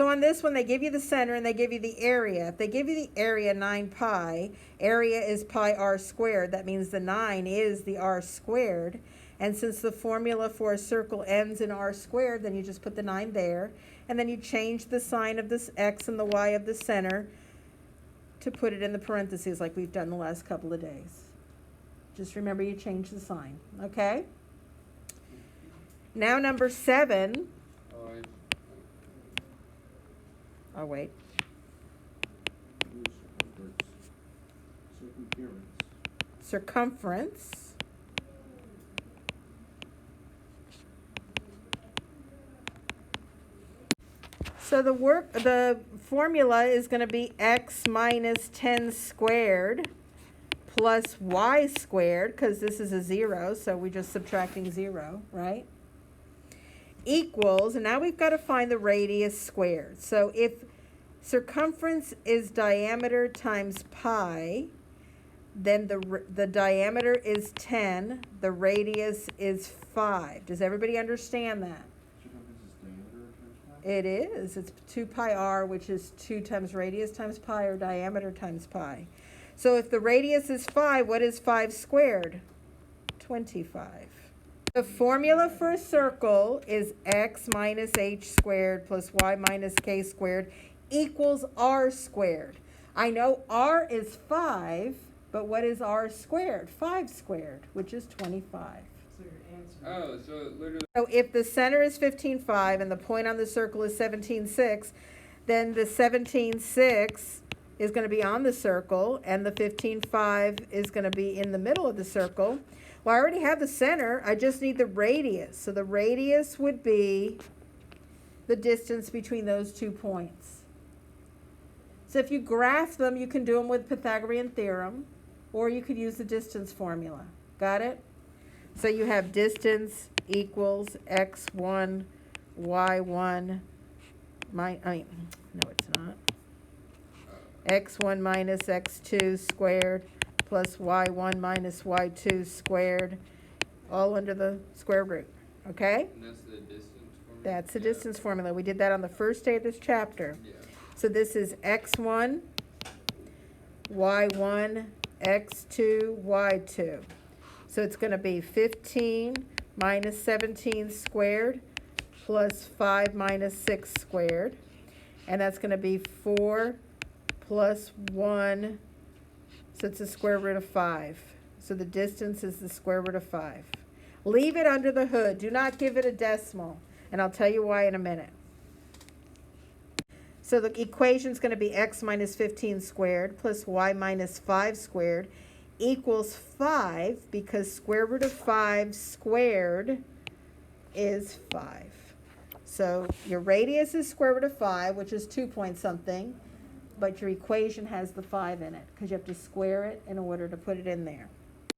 So on this one, they give you the center and they give you the area. If they give you the area, 9 pi, area is pi r squared. That means the 9 is the r squared. And since the formula for a circle ends in r squared, then you just put the 9 there. And then you change the sign of this x and the y of the center to put it in the parentheses like we've done the last couple of days. Just remember you change the sign, okay? Now number 7. Oh, wait. Circumference. So the formula is going to be x minus 10 squared plus y squared, because this is a 0, so we're just subtracting 0, right? Equals, and now we've got to find the radius squared. So if circumference is diameter times pi, then the diameter is 10, the radius is 5. Does everybody understand that? It is. It's 2 pi r, which is 2 times radius times pi, or diameter times pi. So if the radius is 5, what is 5 squared? 25. The formula for a circle is x minus h squared plus y minus k squared equals r squared. I know r is 5, but what is r squared? 5 squared, which is 25. Oh, so literally. So if the center is 15.5 and the point on the circle is 17.6, then the 17.6 is going to be on the circle and the 15.5 is going to be in the middle of the circle. Well, I already have the center. I just need the radius. So the radius would be the distance between those 2 points. So if you graph them, you can do them with Pythagorean theorem, or you could use the distance formula. Got it? So you have distance equals x1, y1, no it's not, x1 minus x2 squared plus y1 minus y2 squared, all under the square root, okay? And that's the distance formula? That's the distance formula. We did that on the first day of this chapter. Yeah. So this is x1, y1, x2, y2. So it's going to be 15 minus 17 squared plus 5 minus 6 squared. And that's going to be 4 plus 1. So it's the square root of 5. So the distance is the square root of 5. Leave it under the hood. Do not give it a decimal. And I'll tell you why in a minute. So the equation is going to be x minus 15 squared plus y minus 5 squared equals 5, because square root of 5 squared is 5. So your radius is square root of 5, which is 2 point something, but your equation has the 5 in it, because you have to square it in order to put it in there.